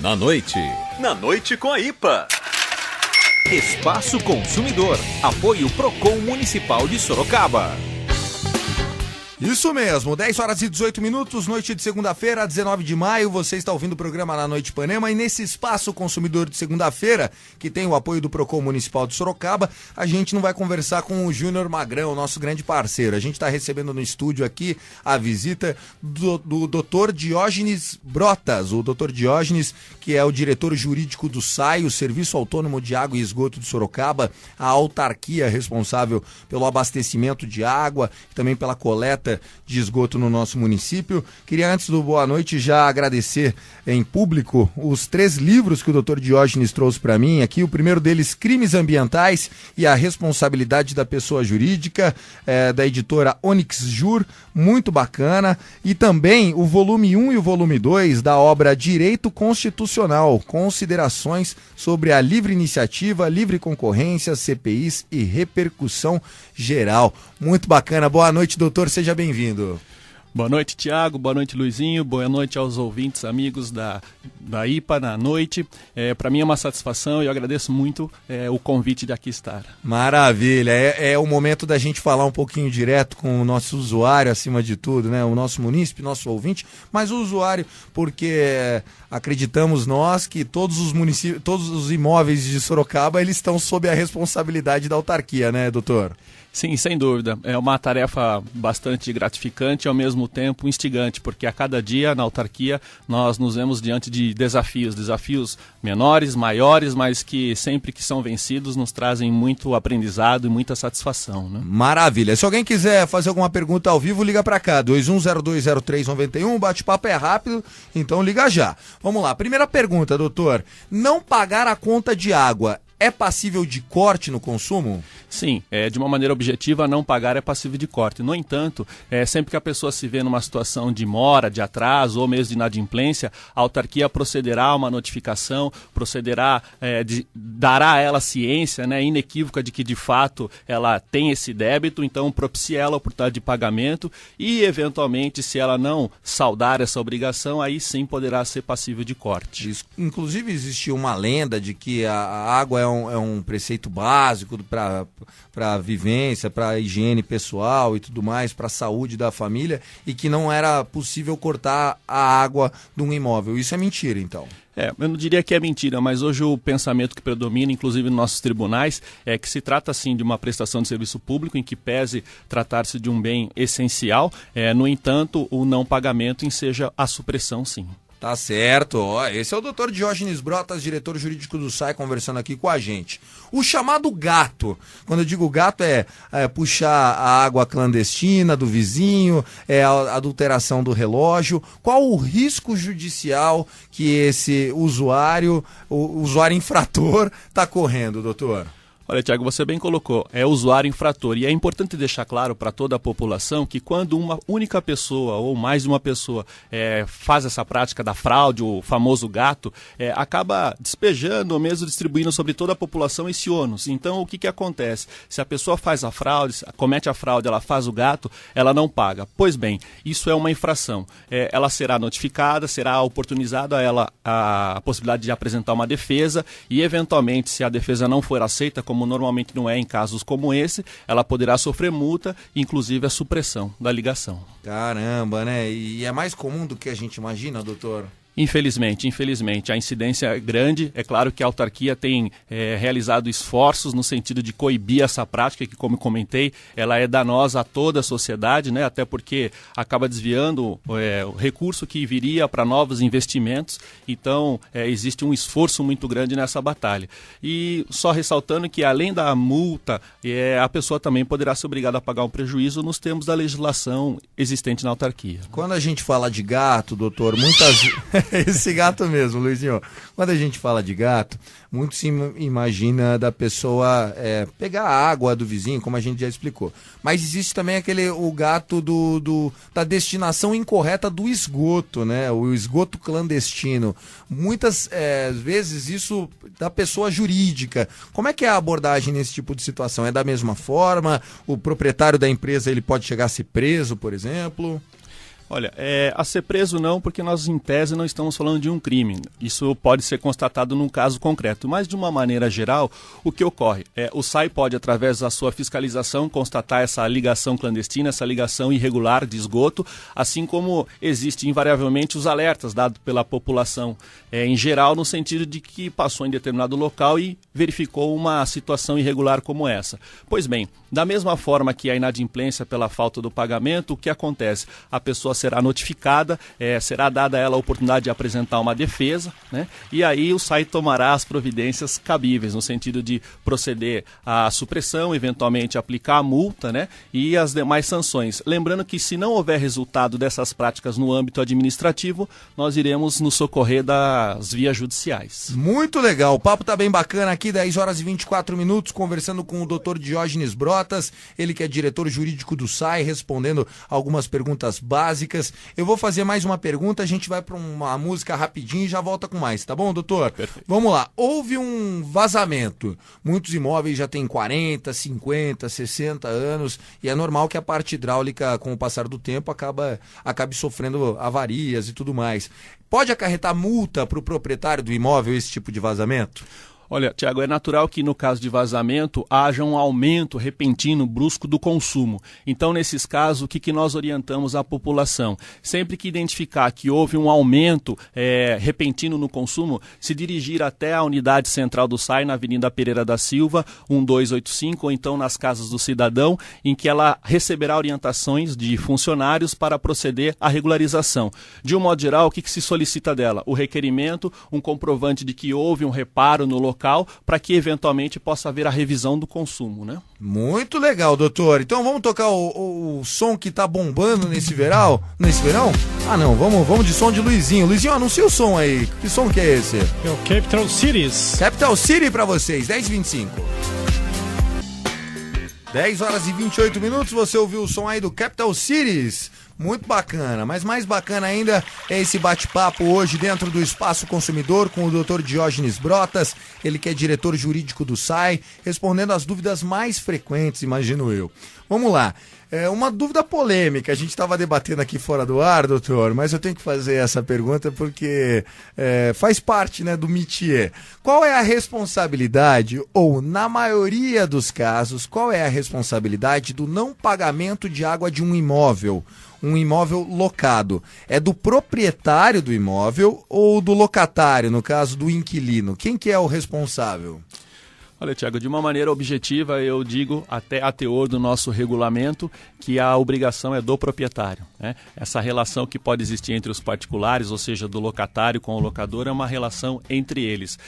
Na noite. Na noite com a IPA. Espaço Consumidor. Apoio Procon Municipal de Sorocaba. Isso mesmo, 10 horas e 18 minutos, noite de segunda-feira, 19 de maio, você está ouvindo o programa Na Noite Ipanema e nesse Espaço Consumidor de segunda-feira, que tem o apoio do Procon Municipal de Sorocaba, a gente não vai conversar com o Júnior Magrão, nosso grande parceiro. A gente está recebendo no estúdio aqui a visita do Dr. Diógenes Brotas, o Dr. Diógenes, que é o diretor jurídico do SAI, o Serviço Autônomo de Água e Esgoto de Sorocaba, a autarquia responsável pelo abastecimento de água e também pela coleta de esgoto no nosso município. Queria, antes do boa noite, já agradecer em público os 3 livros que o Dr. Diógenes trouxe para mim aqui. O primeiro deles, Crimes Ambientais e a Responsabilidade da Pessoa Jurídica, da editora Onyx Jur, muito bacana. E também o volume 1 e o volume 2 da obra Direito Constitucional, Considerações sobre a Livre Iniciativa, Livre Concorrência, CPIs e Repercussão Geral. Muito bacana. Boa noite, doutor. Seja bem-vindo. Boa noite, Tiago. Boa noite, Luizinho. Boa noite aos ouvintes, amigos da IPA na noite. Para mim é uma satisfação e eu agradeço muito o convite de aqui estar. Maravilha. É o momento da gente falar um pouquinho direto com o nosso usuário, acima de tudo, né? O nosso munícipe, nosso ouvinte, mas o usuário, porque acreditamos nós que todos os municípios, todos os imóveis de Sorocaba, eles estão sob a responsabilidade da autarquia, né, doutor? Sim, sem dúvida. É uma tarefa bastante gratificante e ao mesmo tempo instigante, porque a cada dia na autarquia nós nos vemos diante de desafios menores, maiores, mas que sempre que são vencidos nos trazem muito aprendizado e muita satisfação, né? Maravilha. Se alguém quiser fazer alguma pergunta ao vivo, liga para cá, 21020391, o bate-papo é rápido, então liga já. Vamos lá, primeira pergunta, doutor. Não pagar a conta de água é passível de corte no consumo? Sim, de uma maneira objetiva, não pagar é passível de corte. No entanto, sempre que a pessoa se vê numa situação de mora, de atraso ou mesmo de inadimplência, a autarquia procederá a uma notificação, dará a ela ciência, né, inequívoca de que de fato ela tem esse débito, então propiciar ela a oportunidade de pagamento e, eventualmente, se ela não saldar essa obrigação, aí sim poderá ser passível de corte. Isso. Inclusive, existe uma lenda de que a água é um preceito básico para a vivência, para a higiene pessoal e tudo mais, para a saúde da família, e que não era possível cortar a água de um imóvel. Isso é mentira, então? Eu não diria que é mentira, mas hoje o pensamento que predomina, inclusive nos nossos tribunais, é que se trata sim de uma prestação de serviço público em que pese tratar-se de um bem essencial, no entanto, o não pagamento enseja a supressão, sim. Tá certo, esse é o Dr. Diógenes Brotas, diretor jurídico do SAI, conversando aqui com a gente. O chamado gato, quando eu digo gato é puxar a água clandestina do vizinho, é a adulteração do relógio. Qual o risco judicial que esse usuário, o usuário infrator, está correndo, doutor? Olha, Tiago, você bem colocou, é usuário infrator. E é importante deixar claro para toda a população que quando uma única pessoa ou mais de uma pessoa faz essa prática da fraude, o famoso gato, acaba despejando ou mesmo distribuindo sobre toda a população esse ônus. Então, o que acontece? Se a pessoa faz a fraude, comete a fraude, ela faz o gato, ela não paga. Pois bem, isso é uma infração. Ela será notificada, será oportunizada a ela a possibilidade de apresentar uma defesa e, eventualmente, se a defesa não for aceita, como normalmente não é em casos como esse, ela poderá sofrer multa, inclusive a supressão da ligação. Caramba, né? E é mais comum do que a gente imagina, doutor? Infelizmente, a incidência é grande. É claro que a autarquia tem realizado esforços no sentido de coibir essa prática, que, como comentei, ela é danosa a toda a sociedade, né? Até porque acaba desviando o recurso que viria para novos investimentos. Então, existe um esforço muito grande nessa batalha. E só ressaltando que, além da multa, a pessoa também poderá ser obrigada a pagar um prejuízo nos termos da legislação existente na autarquia. Quando a gente fala de gato, doutor, muitas... Esse gato mesmo, Luizinho. Quando a gente fala de gato, muito se imagina da pessoa pegar a água do vizinho, como a gente já explicou. Mas existe também o gato da destinação incorreta do esgoto, né? O esgoto clandestino. Muitas vezes isso da pessoa jurídica. Como é que é a abordagem nesse tipo de situação? É da mesma forma? O proprietário da empresa ele pode chegar a ser preso, por exemplo? Olha, a ser preso não, porque nós em tese não estamos falando de um crime. Isso pode ser constatado num caso concreto. Mas de uma maneira geral, o que ocorre? O SAI pode, através da sua fiscalização, constatar essa ligação clandestina, essa ligação irregular de esgoto, assim como existem invariavelmente os alertas dados pela população em geral, no sentido de que passou em determinado local e verificou uma situação irregular como essa. Pois bem, da mesma forma que a inadimplência pela falta do pagamento, o que acontece? A pessoa será notificada, será dada a ela a oportunidade de apresentar uma defesa, né? E aí o SAI tomará as providências cabíveis, no sentido de proceder à supressão, eventualmente aplicar a multa, né? E as demais sanções. Lembrando que se não houver resultado dessas práticas no âmbito administrativo, nós iremos nos socorrer das vias judiciais. Muito legal, o papo tá bem bacana aqui, 10 horas e 24 minutos, conversando com o Dr. Diógenes Brotas, ele que é diretor jurídico do SAI, respondendo algumas perguntas básicas. Eu vou fazer mais uma pergunta, a gente vai para uma música rapidinho e já volta com mais, tá bom, doutor? Perfeito. Vamos lá, houve um vazamento, muitos imóveis já têm 40, 50, 60 anos e é normal que a parte hidráulica, com o passar do tempo, acabe sofrendo avarias e tudo mais. Pode acarretar multa para o proprietário do imóvel esse tipo de vazamento? Olha, Tiago, é natural que no caso de vazamento haja um aumento repentino, brusco do consumo. Então, nesses casos, o que nós orientamos à população? Sempre que identificar que houve um aumento repentino no consumo, se dirigir até a unidade central do SAI, na Avenida Pereira da Silva, 1285, ou então nas Casas do Cidadão, em que ela receberá orientações de funcionários para proceder à regularização. De um modo geral, o que se solicita dela? O requerimento, um comprovante de que houve um reparo no local, para que eventualmente possa haver a revisão do consumo, né? Muito legal, doutor. Então vamos tocar o som que tá bombando nesse verão? Nesse verão? Ah, não, vamos de som de Luizinho. Luizinho, anuncia o som aí. Que som que é esse? É o Capital Cities. Capital City pra vocês, 10h25. 10 horas e 28 minutos, você ouviu o som aí do Capital Cities. Muito bacana, mas mais bacana ainda é esse bate-papo hoje dentro do Espaço Consumidor com o Dr. Diógenes Brotas, ele que é diretor jurídico do SAI, respondendo as dúvidas mais frequentes, imagino eu. Vamos lá, uma dúvida polêmica, a gente estava debatendo aqui fora do ar, doutor, mas eu tenho que fazer essa pergunta porque faz parte, né, do métier. Qual é a responsabilidade, ou na maioria dos casos, qual é a responsabilidade do não pagamento de água de um imóvel locado? É do proprietário do imóvel ou do locatário, no caso do inquilino? Quem que é o responsável? Olha, Tiago, de uma maneira objetiva, eu digo, até a teor do nosso regulamento, que a obrigação é do proprietário, né? Essa relação que pode existir entre os particulares, ou seja, do locatário com o locador, é uma relação entre eles.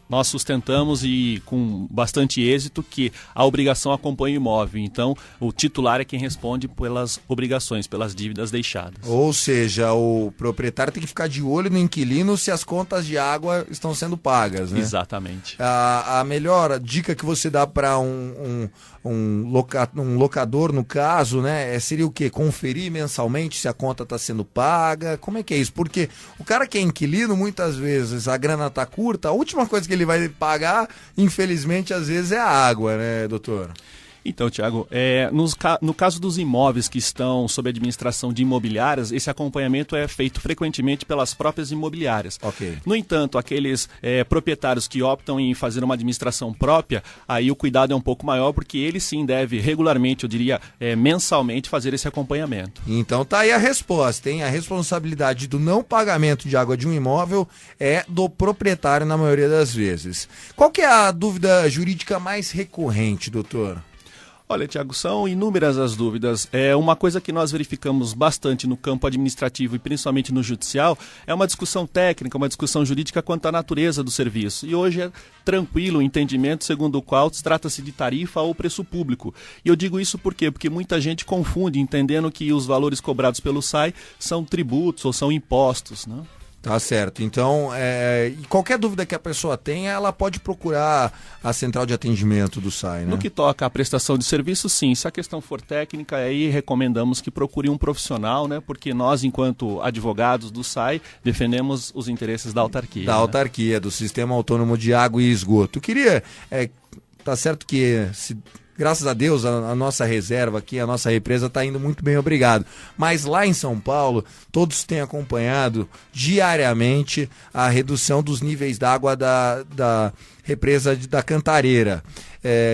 Nós sustentamos, e com bastante êxito, que a obrigação acompanha o imóvel. Então, o titular é quem responde pelas obrigações, pelas dívidas deixadas. Ou seja, o proprietário tem que ficar de olho no inquilino se as contas de água estão sendo pagas, né? Exatamente. A melhor dica que você dá para um locador, no caso, né, seria o quê? Conferir mensalmente se a conta está sendo paga? Como é que é isso? Porque o cara que é inquilino, muitas vezes a grana está curta, a última coisa que ele vai pagar, infelizmente, às vezes é a água, né, doutor? Então, Tiago, no caso dos imóveis que estão sob administração de imobiliárias, esse acompanhamento é feito frequentemente pelas próprias imobiliárias. Okay. No entanto, aqueles proprietários que optam em fazer uma administração própria, aí o cuidado é um pouco maior, porque ele sim deve regularmente, eu diria, mensalmente, fazer esse acompanhamento. Então tá aí a resposta, hein? A responsabilidade do não pagamento de água de um imóvel é do proprietário na maioria das vezes. Qual que é a dúvida jurídica mais recorrente, doutor? Olha, Tiago, são inúmeras as dúvidas. Uma coisa que nós verificamos bastante no campo administrativo e principalmente no judicial é uma discussão técnica, uma discussão jurídica quanto à natureza do serviço. E hoje é tranquilo o entendimento segundo o qual trata-se de tarifa ou preço público. E eu digo isso por quê? Porque muita gente confunde, entendendo que os valores cobrados pelo SAI são tributos ou são impostos, né? Tá certo. Então, qualquer dúvida que a pessoa tenha, ela pode procurar a central de atendimento do SAI, né? No que toca à prestação de serviço, sim. Se a questão for técnica, aí recomendamos que procure um profissional, né? Porque nós, enquanto advogados do SAI, defendemos os interesses da autarquia. Da autarquia, do Sistema Autônomo de Água e Esgoto. Queria... tá certo que graças a Deus, a nossa reserva aqui, a nossa represa está indo muito bem, obrigado. Mas lá em São Paulo, todos têm acompanhado diariamente a redução dos níveis d'água da represa da Cantareira.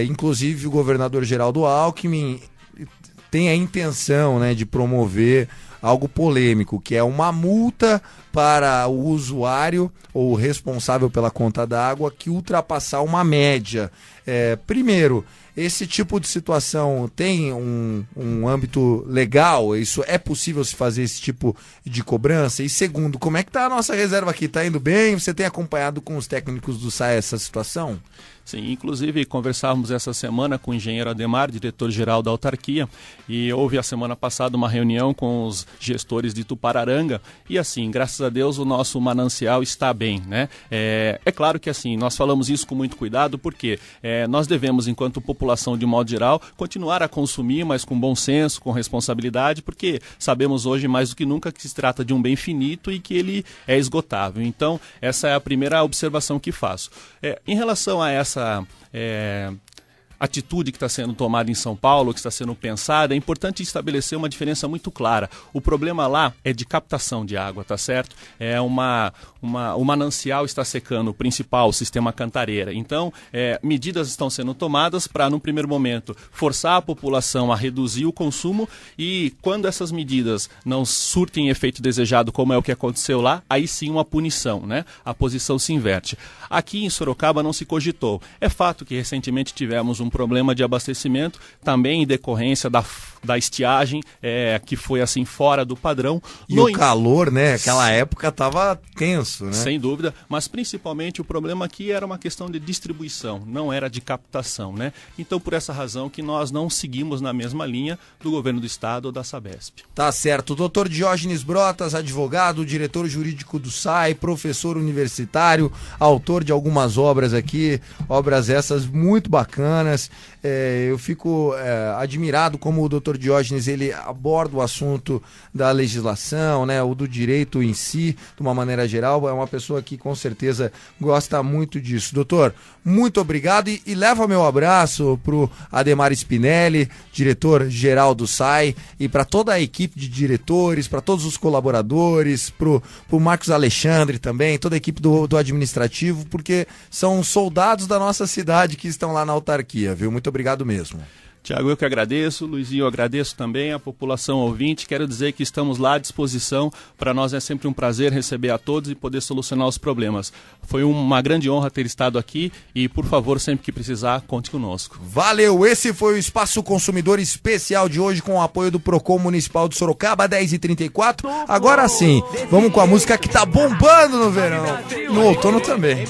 Inclusive, o governador Geraldo Alckmin tem a intenção, né, de promover algo polêmico, que é uma multa para o usuário ou responsável pela conta d'água que ultrapassar uma média. Primeiro, esse tipo de situação tem um âmbito legal? Isso é possível se fazer esse tipo de cobrança? E segundo, como é que está a nossa reserva aqui? Está indo bem? Você tem acompanhado com os técnicos do SAE essa situação? Sim, inclusive conversávamos essa semana com o engenheiro Ademar, diretor-geral da autarquia, e houve a semana passada uma reunião com os gestores de Tupararanga, e assim, graças a Deus o nosso manancial está bem, né? É claro que assim, nós falamos isso com muito cuidado, porque nós devemos, enquanto população de modo geral, continuar a consumir, mas com bom senso, com responsabilidade, porque sabemos hoje mais do que nunca que se trata de um bem finito e que ele é esgotável. Então, essa é a primeira observação que faço. Em relação a essa atitude que está sendo tomada em São Paulo, que está sendo pensada, é importante estabelecer uma diferença muito clara. O problema lá é de captação de água, tá certo? O manancial está secando, o principal, o sistema Cantareira. Então, medidas estão sendo tomadas para, num primeiro momento, forçar a população a reduzir o consumo e, quando essas medidas não surtem efeito desejado, como é o que aconteceu lá, aí sim uma punição, né? A posição se inverte. Aqui em Sorocaba não se cogitou. É fato que recentemente tivemos um problema de abastecimento, também em decorrência da estiagem, que foi assim fora do padrão. E o calor, né? Aquela época estava tenso, né? Sem dúvida, mas principalmente o problema aqui era uma questão de distribuição, não era de captação, né? Então, por essa razão que nós não seguimos na mesma linha do governo do estado ou da Sabesp. Tá certo. Dr. Diógenes Brotas, advogado, diretor jurídico do SAE, professor universitário, autor de algumas obras aqui, obras essas muito bacanas. Eu fico admirado como o Dr. Diógenes ele aborda o assunto da legislação, né, o do direito em si, de uma maneira geral. É uma pessoa que com certeza gosta muito disso. Doutor, muito obrigado e leva meu abraço para o Ademar Spinelli, diretor-geral do SAE, e para toda a equipe de diretores, para todos os colaboradores, para o Marcos Alexandre também, toda a equipe do administrativo, porque são soldados da nossa cidade que estão lá na autarquia, viu? Muito obrigado mesmo. Tiago, eu que agradeço. Luizinho, eu agradeço também a população ouvinte. Quero dizer que estamos lá à disposição. Para nós é sempre um prazer receber a todos e poder solucionar os problemas. Foi uma grande honra ter estado aqui e, por favor, sempre que precisar, conte conosco. Valeu! Esse foi o Espaço Consumidor Especial de hoje com o apoio do Procon Municipal de Sorocaba, 10h34. Agora sim, vamos com a música que tá bombando no verão. No outono também.